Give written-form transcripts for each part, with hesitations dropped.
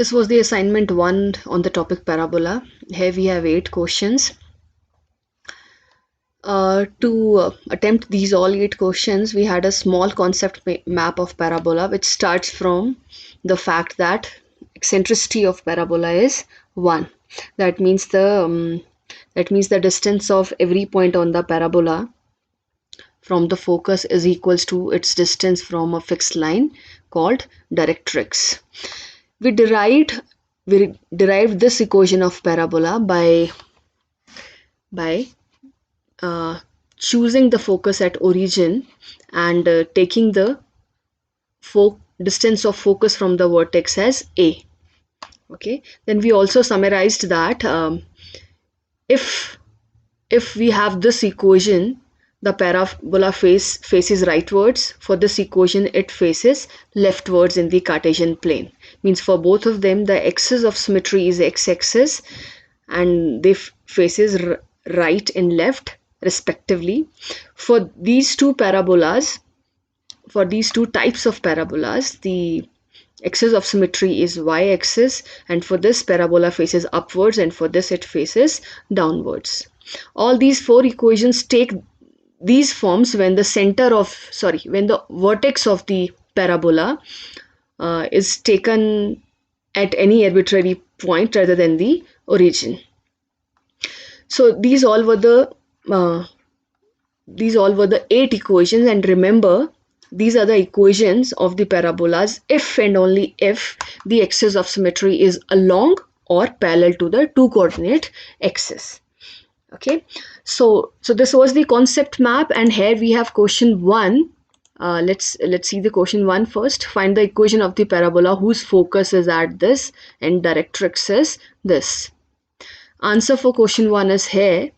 This was the assignment 1 on the topic parabola. Here we have 8 questions. To attempt these all 8 questions, we had a small concept map of parabola, which starts from the fact that eccentricity of parabola is 1. That means the distance of every point on the parabola from the focus is equals to its distance from a fixed line called directrix. We derived this equation of parabola by choosing the focus at origin and taking the distance of focus from the vertex as a. Okay, then we also summarized that if we have this equation, the parabola faces rightwards. For this equation, it faces leftwards in the Cartesian plane. Means for both of them, the axis of symmetry is x-axis and they faces right and left respectively. For these two parabolas, for these two types of parabolas, the axis of symmetry is y-axis, and for this parabola faces upwards, and for this it faces downwards. All these 4 equations take these forms when the when the vertex of the parabola is taken at any arbitrary point rather than the origin. So these all were the 8 equations, and remember, these are the equations of the parabolas if and only if the axis of symmetry is along or parallel to the 2 coordinate axis. Okay, so this was the concept map, and here we have question 1. Let's see the question 1 first. Find the equation of the parabola whose focus is at this and directrix is this. Answer for question 1 is here.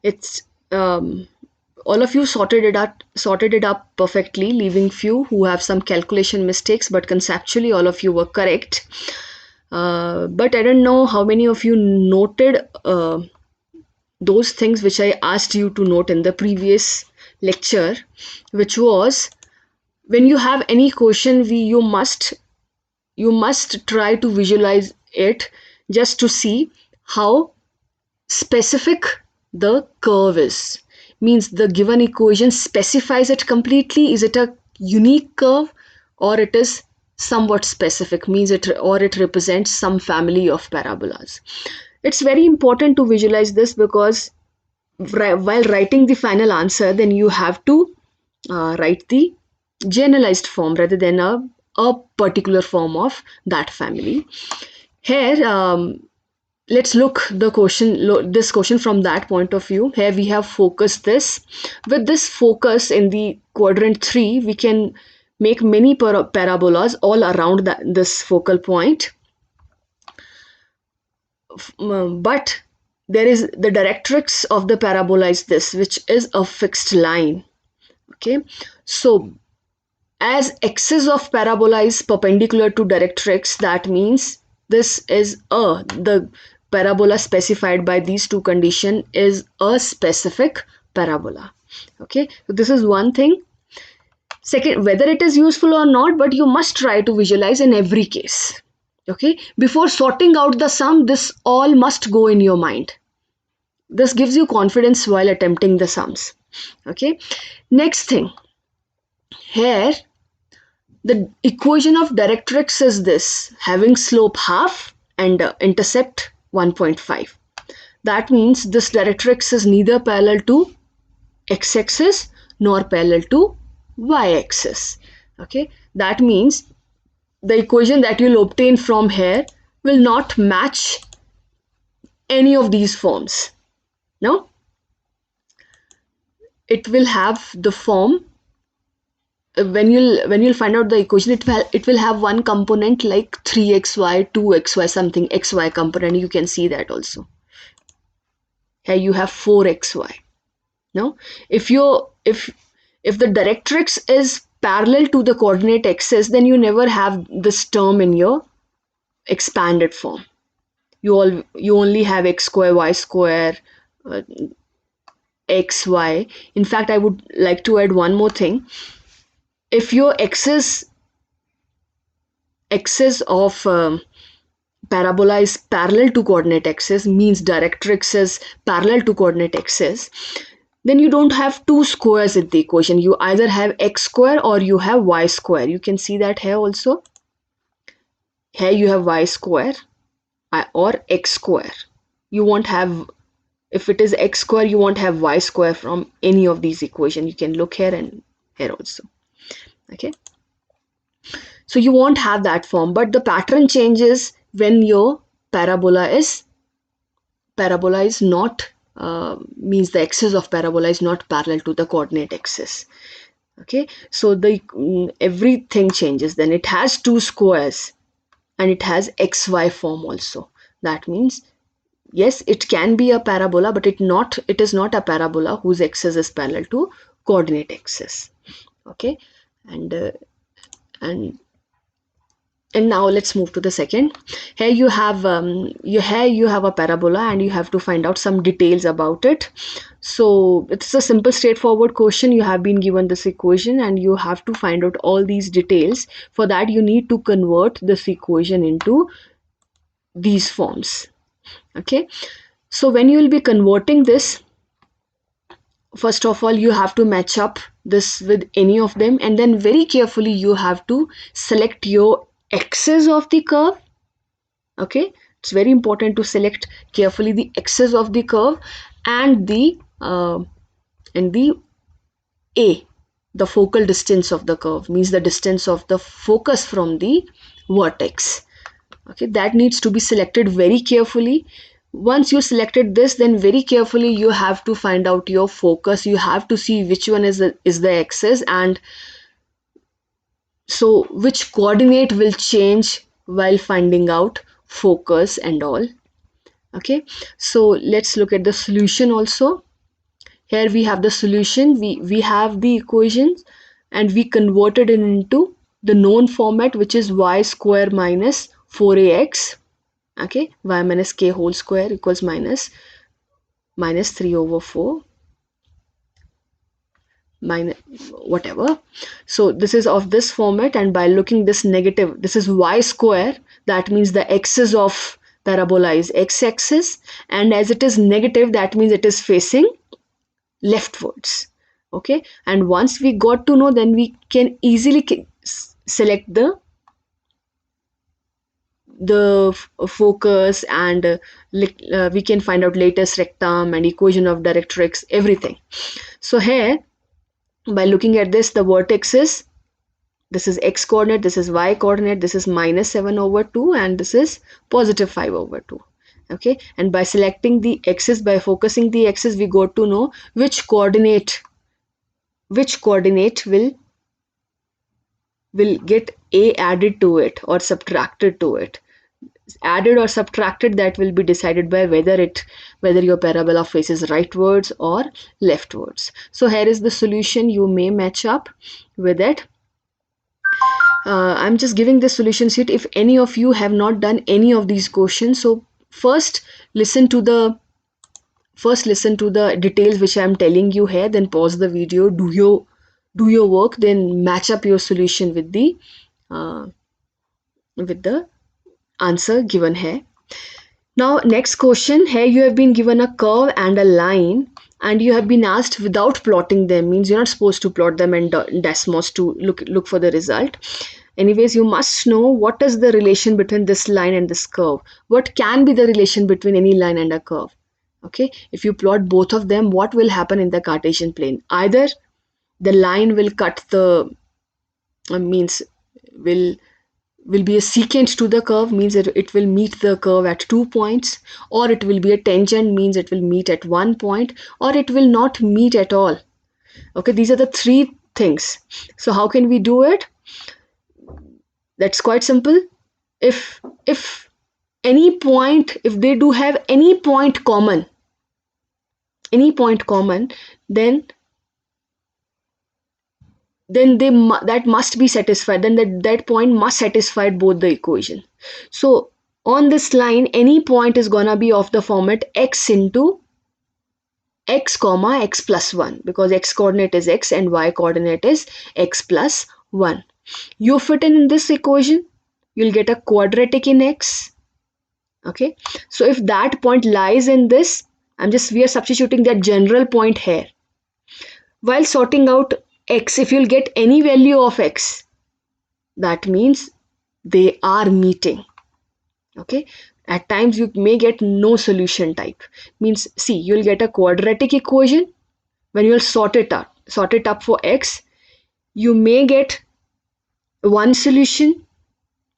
It's all of you sorted it up perfectly, leaving few who have some calculation mistakes, but conceptually all of you were correct. But I don't know how many of you noted those things which I asked you to note in the previous lecture, which was, when you have any question, you must try to visualize it just to see how specific the curve is. Means the given equation specifies it completely. Is it a unique curve, or it is somewhat specific? Means it represents some family of parabolas. It's very important to visualize this, because while writing the final answer, then you have to write the generalized form rather than a particular form of that family. Here, let's look this question from that point of view. Here we have focused this. With this focus in the quadrant 3, we can make many parabolas all around this focal point. But there is the directrix of the parabola is this, which is a fixed line. Okay, so as axis of parabola is perpendicular to directrix, that means this is the parabola specified by these two conditions is a specific parabola. Okay, so this is one thing. Second, whether it is useful or not, but you must try to visualize in every case. Okay, before sorting out the sum, this all must go in your mind. This gives you confidence while attempting the sums. Okay, next thing, here the equation of directrix is this, having slope half and intercept 1.5. That means this directrix is neither parallel to x-axis nor parallel to y-axis. Okay, that means the equation that you'll obtain from here will not match any of these forms. No, it will have the form, when you'll find out the equation, it will have one component like 3xy, 2xy, something xy component. You can see that also. Here you have 4xy. No, if the directrix is parallel to the coordinate axis, then you never have this term in your expanded form. You only have x square, y square, xy. In fact, I would like to add one more thing. If your axis axis of parabola is parallel to coordinate axis, means directrix is parallel to coordinate axis, then you don't have two squares in the equation. You either have x square or you have y square. You can see that here also. Here you have y square or x square. You won't have, if it is x square, you won't have y square from any of these equations. You can look here and here also. Okay. So you won't have that form, but the pattern changes when your parabola is not means the axis of parabola is not parallel to the coordinate axis. Okay, so the everything changes. Then it has two squares and it has xy form also. That means yes, it can be a parabola, but it is not a parabola whose axis is parallel to coordinate axis. Okay, and and and now let's move to the second. Here you have a parabola and you have to find out some details about it. So it's a simple straightforward question. You have been given this equation and you have to find out all these details. For that you need to convert this equation into these forms. Okay, so when you will be converting this, first of all you have to match up this with any of them, and then very carefully you have to select your axis of the curve. Okay, it's very important to select carefully the axis of the curve and the a, the focal distance of the curve, means the distance of the focus from the vertex. Okay, that needs to be selected very carefully. Once you selected this, then very carefully you have to find out your focus. You have to see which one is the axis, and so which coordinate will change while finding out focus and all. Okay, so let's look at the solution also. Here we have the solution. We have the equations and we converted it into the known format, which is y square minus 4ax. Okay, y minus k whole square equals minus 3 over 4 minus whatever. So this is of this format, and by looking this negative, this is y square. That means the axis of parabola is x-axis, and as it is negative, that means it is facing leftwards. Okay, and once we got to know, then we can easily select the focus, and we can find out latest rectum and equation of directrix, everything. So here, by looking at this, the vertex is, this is x coordinate, this is y coordinate, this is minus 7 over 2, and this is positive 5 over 2. Okay, and by selecting the axis, by focusing the axis, we got to know which coordinate will get a added to it or subtracted to it. Added or subtracted, that will be decided by whether your parabola faces rightwards or leftwards. So here is the solution. You may match up with it. I'm just giving the solution sheet if any of you have not done any of these questions. So first listen to the details which I am telling you here, then pause the video, do your work, then match up your solution with the answer given here. Now next question. Here you have been given a curve and a line, and you have been asked without plotting them, means you're not supposed to plot them and Desmos to look for the result. Anyways, you must know what is the relation between this line and this curve. What can be the relation between any line and a curve? Okay, if you plot both of them, what will happen in the Cartesian plane? Either the line will cut the means will be a secant to the curve, means it will meet the curve at 2 points, or it will be a tangent, means it will meet at 1 point, or it will not meet at all. Okay, these are the three things. So how can we do it? That's quite simple. If any point, if they do have any point common, then that must be satisfied, then that point must satisfy both the equation. So on this line, any point is gonna be of the format x into x comma x plus 1, because x coordinate is x and y coordinate is x plus 1. You fit in this equation, you'll get a quadratic in x. Okay, so if that point lies in this, we are substituting that general point here. While sorting out x, if you'll get any value of x, that means they are meeting. Okay, at times you may get no solution type, means see, you'll get a quadratic equation. When you'll sort it up for x, you may get one solution,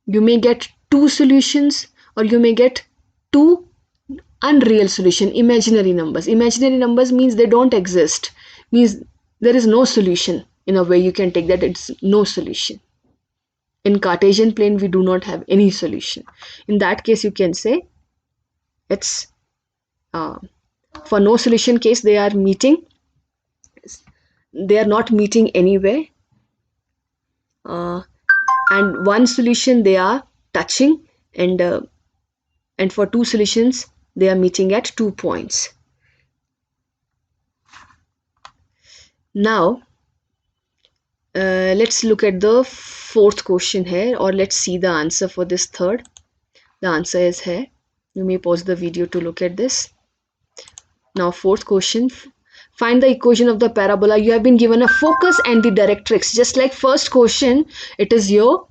you may get two solutions, or you may get two unreal solution, imaginary numbers. Imaginary numbers means they don't exist, means there is no solution. In a way you can take that it's no solution. In Cartesian plane we do not have any solution. In that case you can say it's for no solution case they are meeting, they are not meeting anywhere, and one solution they are touching, and for two solutions they are meeting at 2 points. Now let's look at the fourth question here, or let's see the answer for this third. The answer is here. You may pause the video to look at this. Now fourth question, find the equation of the parabola. You have been given a focus and the directrix. Just like first question, it is your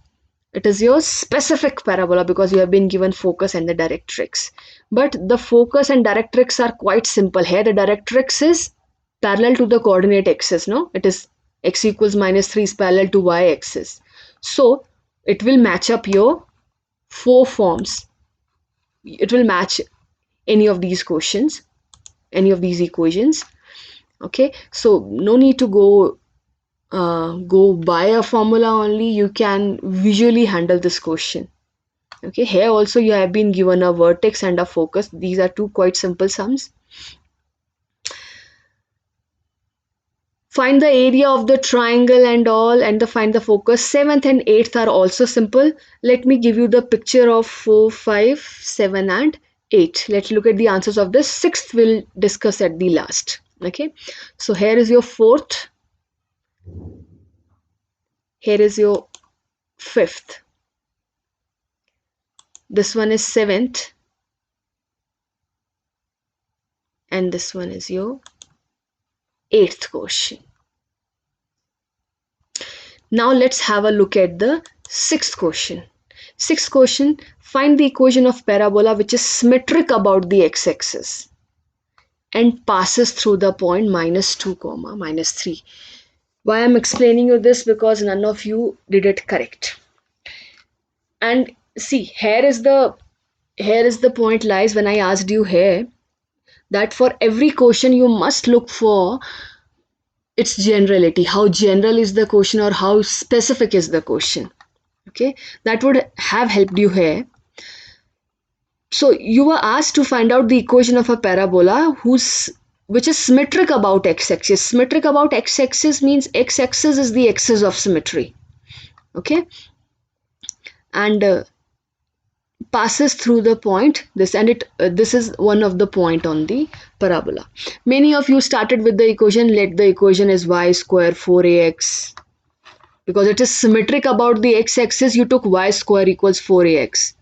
specific parabola because you have been given focus and the directrix. But the focus and directrix are quite simple. Here the directrix is parallel to the coordinate axis. No, it is x equals -3 is parallel to y axis. So it will match up your four forms. It will match any of these questions, any of these equations. Okay, so no need to go by a formula only. You can visually handle this question. Okay, here also you have been given a vertex and a focus. These are two quite simple sums. Find the area of the triangle and all, and find the focus. 7th and 8th are also simple. Let me give you the picture of 4, 5, 7 and 8. Let's look at the answers of this. 6th we'll discuss at the last. Okay, so here is your 4th, here is your 5th, this one is 7th, and this one is your 8th question. Now let's have a look at the 6th question. 6th question, find the equation of parabola which is symmetric about the x-axis and passes through the point -2, -3. Why I'm explaining you this? Because none of you did it correct. And see, here is the point lies when I asked you here that for every question you must look for its generality. How general is the question or how specific is the question? Okay, that would have helped you here. So you were asked to find out the equation of a parabola which is symmetric about x-axis. Symmetric about x-axis means x-axis is the axis of symmetry. Okay, and passes through the point this, and this is one of the point on the parabola. Many of you started with the equation, let the equation is y square 4ax. Because it is symmetric about the x-axis, you took y square equals 4ax.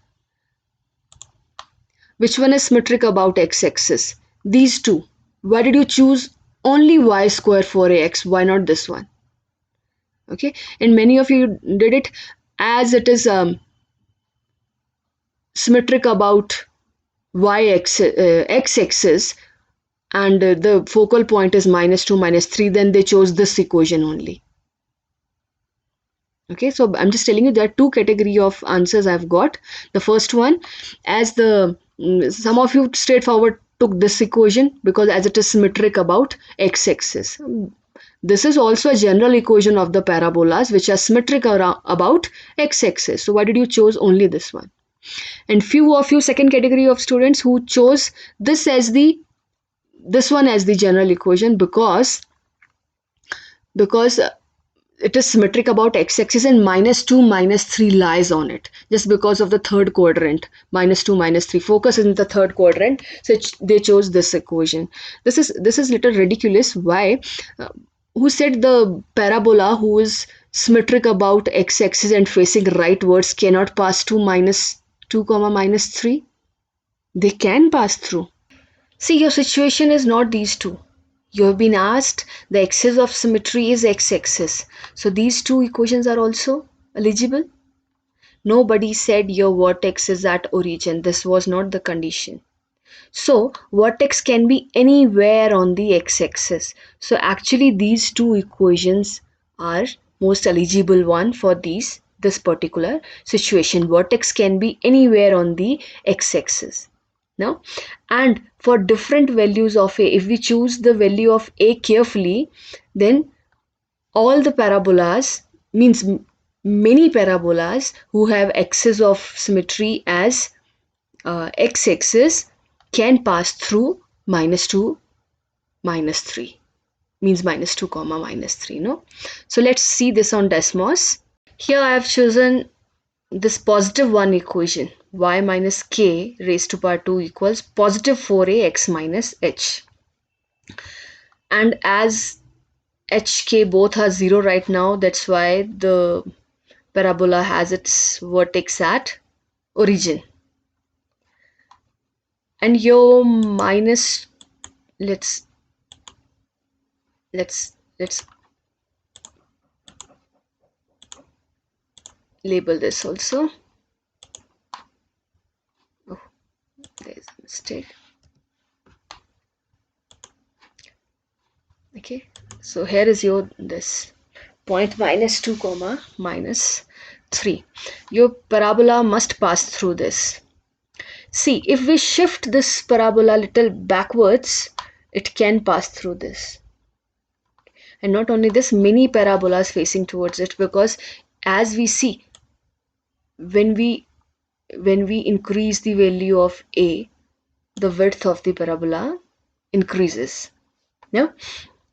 Which one is symmetric about x-axis? These two. Why did you choose only y square 4ax? Why not this one? Okay, and many of you did it as it is symmetric about x-axis, and the focal point is -2, -3, then they chose this equation only. Okay, so I'm just telling you there are two category of answers I've got. The first one, as some of you straightforward took this equation because as it is symmetric about x-axis. This is also a general equation of the parabolas which are symmetric about x-axis. So why did you choose only this one? And few of you, second category of students, who chose this one as the general equation because it is symmetric about x-axis and -2, -3 lies on it, just because of the third quadrant. -2, -3 focus is in the third quadrant, so they chose this equation. This is little ridiculous. Why? Who said the parabola whose symmetric about x-axis and facing rightwards cannot pass to -2 comma -3? They can pass through. See, your situation is not these two. You have been asked the axis of symmetry is x-axis. So these two equations are also eligible. Nobody said your vertex is at origin. This was not the condition. So vertex can be anywhere on the x-axis. So actually these two equations are most eligible one for this particular situation. Vertex can be anywhere on the x-axis. Now, and for different values of a, if we choose the value of a carefully, then all the parabolas means many parabolas who have axis of symmetry as x-axis can pass through -2 -3, means -2 comma -3. No, so let's see this on Desmos. Here I have chosen this positive 1 equation, y minus k raised to power 2 equals positive 4a x minus h, and as hk both are 0 right now, that's why the parabola has its vertex at origin. And your minus, let's label this also. Oh, there's a mistake. Okay, so here is your this point -2 comma -3. Your parabola must pass through this. See, if we shift this parabola little backwards, it can pass through this. And not only this, many parabolas facing towards it, because as we see, when we increase the value of a, the width of the parabola increases. Now,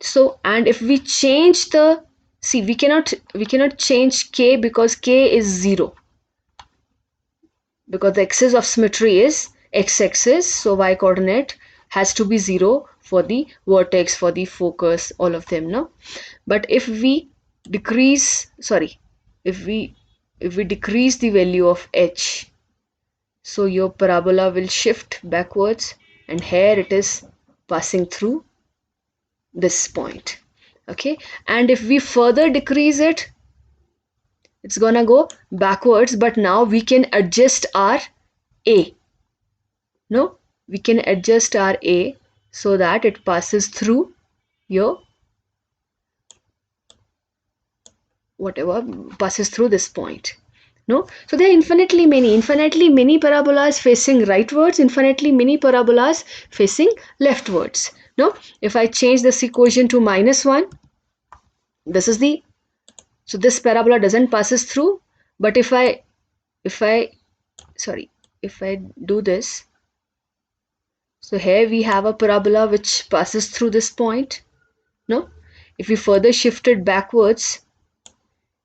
so, and if we change the, see, we cannot change k because k is 0, because the axis of symmetry is x-axis, so y coordinate has to be 0 for the vertex, for the focus, all of them. No, but if we decrease, if we decrease the value of h, so your parabola will shift backwards, and here it is passing through this point. Okay, and if we further decrease it, it's gonna go backwards, but now we can adjust our a. No, we can adjust our a so that it passes through your whatever, passes through this point. No, so there are infinitely many parabolas facing rightwards, infinitely many parabolas facing leftwards. No, if I change this equation to -1, this is the, so this parabola doesn't passes through, but if I do this, so here we have a parabola which passes through this point. No, if we further shift it backwards,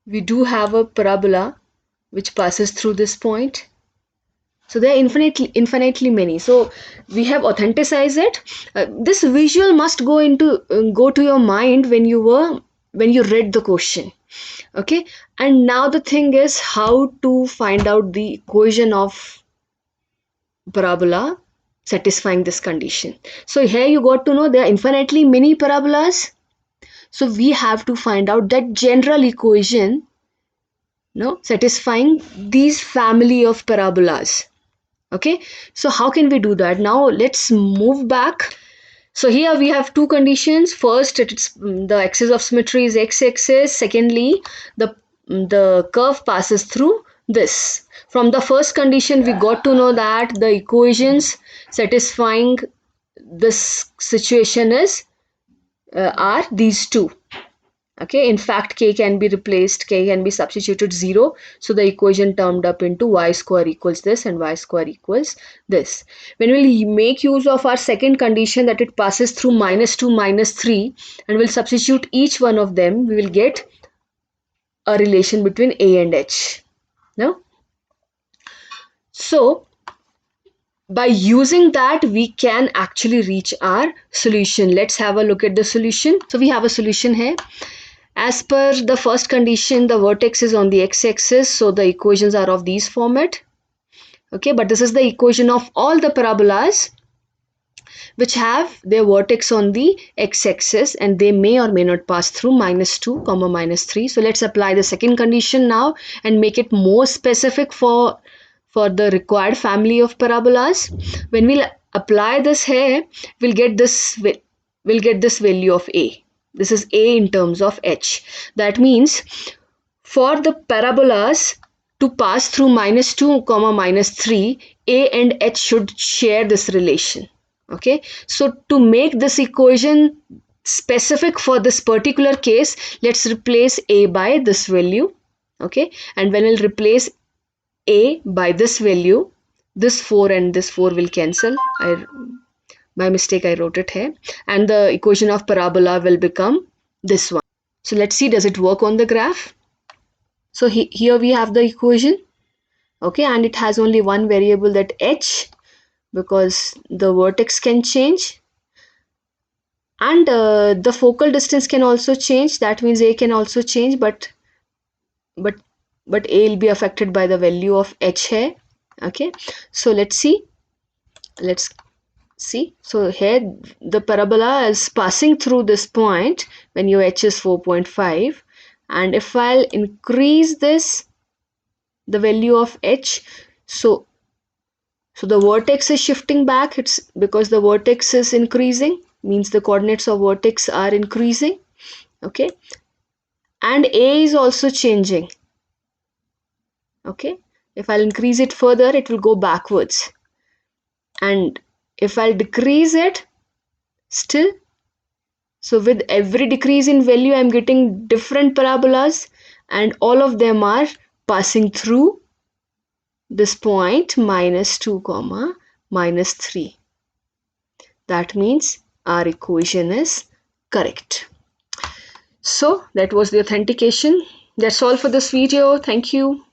we do have a parabola which passes through this point. So there are infinitely many. So we have authenticized it. This visual must go to your mind when you read the question. Okay, and now the thing is how to find out the equation of parabola satisfying this condition. So here you got to know there are infinitely many parabolas. So we have to find out that general equation, no, satisfying these family of parabolas. Okay, so how can we do that? Now let's move back. So here we have two conditions. First, it's the axis of symmetry is x-axis. Secondly, the curve passes through this. From the first condition, we got to know that the equations satisfying this situation is are these two. Okay, in fact, k can be substituted 0. So the equation termed up into y square equals this and y square equals this. When we'll make use of our second condition, that it passes through -2 -3, and we'll substitute each one of them, we will get a relation between a and h. No? So by using that, we can actually reach our solution. Let's have a look at the solution. So we have a solution here. As per the first condition, the vertex is on the x-axis, so the equations are of these format. Okay, but this is the equation of all the parabolas which have their vertex on the x-axis, and they may or may not pass through -2, -3. So let's apply the second condition now and make it more specific for the required family of parabolas. When we'll apply this here, we'll get this value of a. This is a in terms of h. That means for the parabolas to pass through -2, -3, a and h should share this relation. Okay, so to make this equation specific for this particular case, let's replace a by this value. Okay, and when we'll replace a by this value, this 4 and this 4 will cancel. By mistake I wrote it here, and the equation of parabola will become this one. So let's see, does it work on the graph? So here we have the equation. Okay, and it has only one variable, that h, because the vertex can change, and the focal distance can also change. That means a can also change, but a will be affected by the value of h here. Okay, so let's see. So here the parabola is passing through this point when your h is 4.5, and if I'll increase this, the value of h, so the vertex is shifting back. It's because the vertex is increasing, means the coordinates of vertex are increasing. Okay, and a is also changing. Okay, if I'll increase it further, it will go backwards, and if I'll decrease it still, so with every decrease in value I'm getting different parabolas, and all of them are passing through this point -2, -3. That means our equation is correct. So that was the authentication. That's all for this video. Thank you.